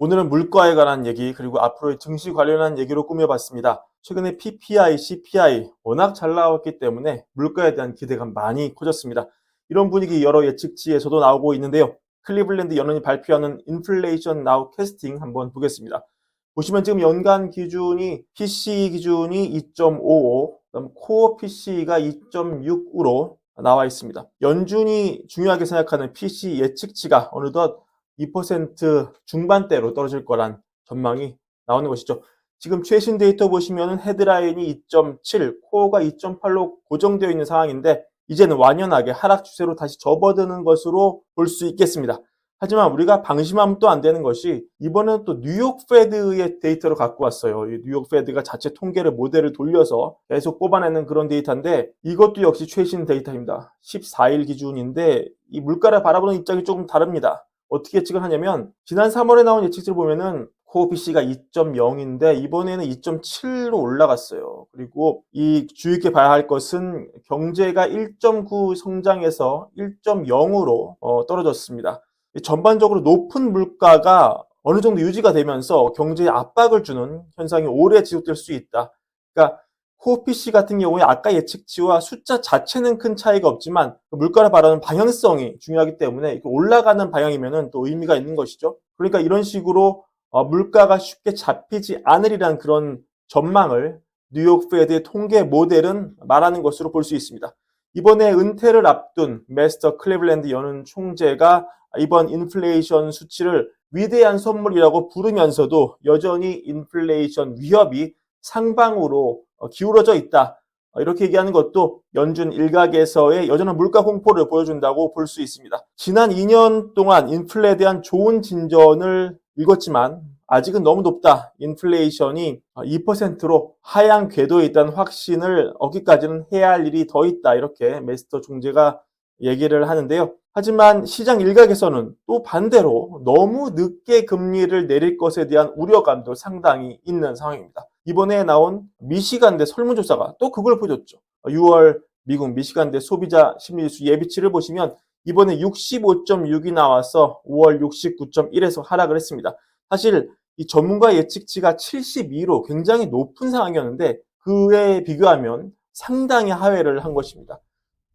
오늘은 물가에 관한 얘기 그리고 앞으로의 증시 관련한 얘기로 꾸며봤습니다. 최근에 PPI, CPI 워낙 잘 나왔기 때문에 물가에 대한 기대가 많이 커졌습니다. 이런 분위기 여러 예측치에서도 나오고 있는데요. 클리블랜드 연은이 발표하는 인플레이션 나우 캐스팅 한번 보겠습니다. 보시면 지금 연간 기준이 PC 기준이 2.55, 그다음 코어 PC가 2.6으로 나와 있습니다. 연준이 중요하게 생각하는 PC 예측치가 어느덧 2% 중반대로 떨어질 거란 전망이 나오는 것이죠. 지금 최신 데이터 보시면 헤드라인이 2.7, 코어가 2.8로 고정되어 있는 상황인데 이제는 완연하게 하락 추세로 다시 접어드는 것으로 볼 수 있겠습니다. 하지만 우리가 방심하면 또 안 되는 것이 이번에는 또 뉴욕 페드의 데이터를 갖고 왔어요. 이 뉴욕 페드가 자체 통계를 모델을 돌려서 계속 뽑아내는 그런 데이터인데 이것도 역시 최신 데이터입니다. 14일 기준인데 이 물가를 바라보는 입장이 조금 다릅니다. 어떻게 예측을 하냐면 지난 3월에 나온 예측치를 보면은 코어 PC가 2.0인데 이번에는 2.7로 올라갔어요. 그리고 이 주의 깊게 봐야 할 것은 경제가 1.9 성장해서 1.0으로 떨어졌습니다. 전반적으로 높은 물가가 어느 정도 유지가 되면서 경제에 압박을 주는 현상이 오래 지속될 수 있다. 그러니까 코어 PC 같은 경우에 아까 예측치와 숫자 자체는 큰 차이가 없지만 물가를 바라는 방향성이 중요하기 때문에 올라가는 방향이면 또 의미가 있는 것이죠. 그러니까 이런 식으로 물가가 쉽게 잡히지 않으리란 그런 전망을 뉴욕 페드의 통계 모델은 말하는 것으로 볼 수 있습니다. 이번에 은퇴를 앞둔 메스터 클리블랜드 연은 총재가 이번 인플레이션 수치를 위대한 선물이라고 부르면서도 여전히 인플레이션 위협이 상방으로 기울어져 있다. 이렇게 얘기하는 것도 연준 일각에서의 여전한 물가 공포를 보여준다고 볼 수 있습니다. 지난 2년 동안 인플레에 대한 좋은 진전을 읽었지만 아직은 너무 높다. 인플레이션이 2%로 하향 궤도에 있다는 확신을 얻기까지는 해야 할 일이 더 있다. 이렇게 메스터 총재가 얘기를 하는데요. 하지만 시장 일각에서는 또 반대로 너무 늦게 금리를 내릴 것에 대한 우려감도 상당히 있는 상황입니다. 이번에 나온 미시간대 설문조사가 또 그걸 보여줬죠. 6월 미국 미시간대 소비자 심리지수 예비치를 보시면 이번에 65.6이 나와서 5월 69.1에서 하락을 했습니다. 사실 이 전문가 예측치가 72로 굉장히 높은 상황이었는데 그에 비교하면 상당히 하회를 한 것입니다.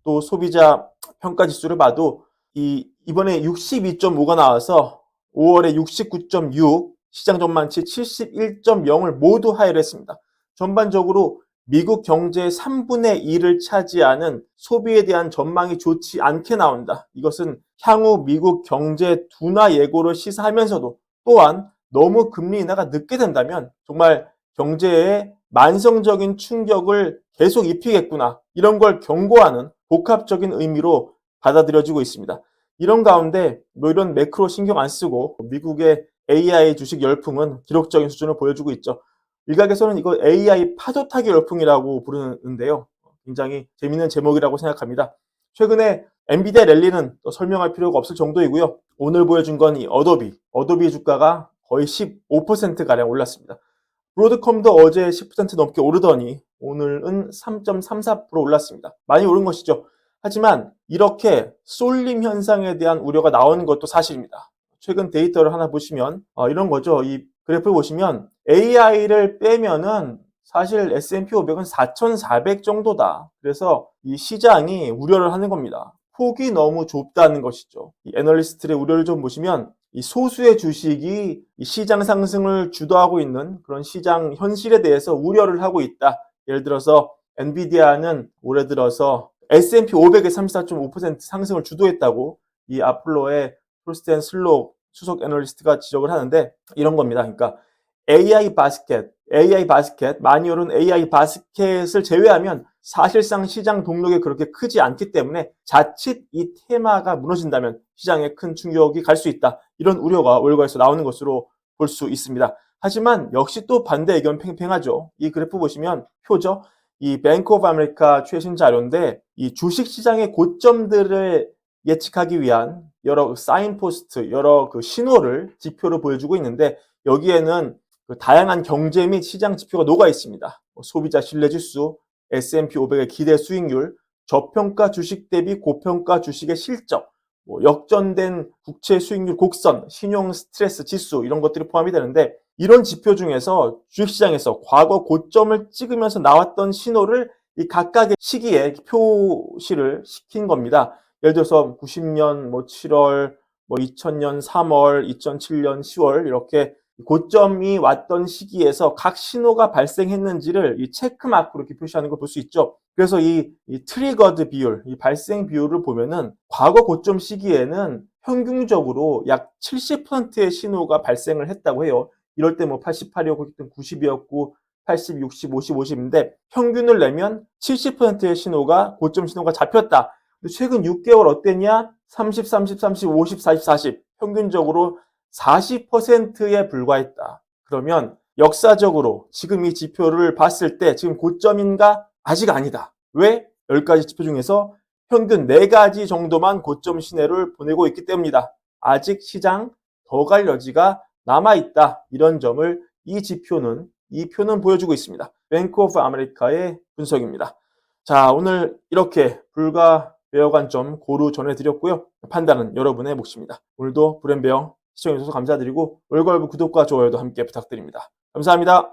또 소비자 평가 지수를 봐도 이번에 62.5가 나와서 5월에 69.6, 시장 전망치 71.0을 모두 하회를 했습니다. 전반적으로 미국 경제의 3분의 1을 차지하는 소비에 대한 전망이 좋지 않게 나온다. 이것은 향후 미국 경제 둔화 예고를 시사하면서도 또한 너무 금리 인하가 늦게 된다면 정말 경제에 만성적인 충격을 계속 입히겠구나. 이런 걸 경고하는 복합적인 의미로 받아들여지고 있습니다. 이런 가운데 이런 매크로 신경 안 쓰고 미국의 AI 주식 열풍은 기록적인 수준을 보여주고 있죠. 일각에서는 이거 AI 파도 타기 열풍이라고 부르는데요. 굉장히 재미있는 제목이라고 생각합니다. 최근에 엔비디아 랠리는 또 설명할 필요가 없을 정도이고요. 오늘 보여준 건 이 어도비 주가가 거의 15%가량 올랐습니다. 브로드컴도 어제 10% 넘게 오르더니 오늘은 3.34% 올랐습니다. 많이 오른 것이죠. 하지만 이렇게 쏠림 현상에 대한 우려가 나오는 것도 사실입니다. 최근 데이터를 하나 보시면 이런 거죠. 이 그래프를 보시면 AI를 빼면은 사실 S&P 500은 4,400 정도다. 그래서 이 시장이 우려를 하는 겁니다. 폭이 너무 좁다는 것이죠. 이 애널리스트의 우려를 좀 보시면 이 소수의 주식이 이 시장 상승을 주도하고 있는 그런 시장 현실에 대해서 우려를 하고 있다. 예를 들어서 엔비디아는 올해 들어서 S&P 500의 34.5% 상승을 주도했다고 이 아폴로의 프로스텐 슬록 수석 애널리스트가 지적을 하는데 이런 겁니다. 그러니까 AI 바스켓, 많이 오른 AI 바스켓을 제외하면 사실상 시장 동력이 그렇게 크지 않기 때문에 자칫 이 테마가 무너진다면 시장에 큰 충격이 갈 수 있다. 이런 우려가 월가에서 나오는 것으로 볼 수 있습니다. 하지만 역시 또 반대 의견 팽팽하죠. 이 그래프 보시면 표죠. 이 뱅크 오브 아메리카 최신 자료인데 이 주식 시장의 고점들을 예측하기 위한 여러 사인포스트, 여러 그 신호를 지표로 보여주고 있는데 여기에는 그 다양한 경제 및 시장 지표가 녹아 있습니다. 소비자 신뢰지수, S&P 500의 기대 수익률, 저평가 주식 대비 고평가 주식의 실적, 뭐 역전된 국채 수익률 곡선, 신용 스트레스 지수 이런 것들이 포함이 되는데 이런 지표 중에서 주식시장에서 과거 고점을 찍으면서 나왔던 신호를 이 각각의 시기에 표시를 시킨 겁니다. 예를 들어서 90년 뭐 7월, 뭐 2000년 3월, 2007년 10월 이렇게 고점이 왔던 시기에서 각 신호가 발생했는지를 이 체크 마크로 이렇게 표시하는 걸 볼 수 있죠. 그래서 이 트리거드 비율, 이 발생 비율을 보면은 과거 고점 시기에는 평균적으로 약 70%의 신호가 발생을 했다고 해요. 이럴 때 뭐 88이었고 90이었고 80, 60, 50, 50인데 평균을 내면 70%의 신호가 고점 신호가 잡혔다. 최근 6개월 어땠냐? 30, 30, 30, 50, 40, 40. 평균적으로 40%에 불과했다. 그러면 역사적으로 지금 이 지표를 봤을 때 지금 고점인가? 아직 아니다. 왜? 10가지 지표 중에서 평균 4가지 정도만 고점 시내를 보내고 있기 때문이다. 아직 시장 더 갈 여지가 남아있다. 이런 점을 이 표는 보여주고 있습니다. 뱅크 오브 아메리카의 분석입니다. 자, 오늘 이렇게 불과 베어관 점 고루 전해드렸고요. 판단은 여러분의 몫입니다. 오늘도 브랜베어 시청해주셔서 감사드리고 월걸부 구독과 좋아요도 함께 부탁드립니다. 감사합니다.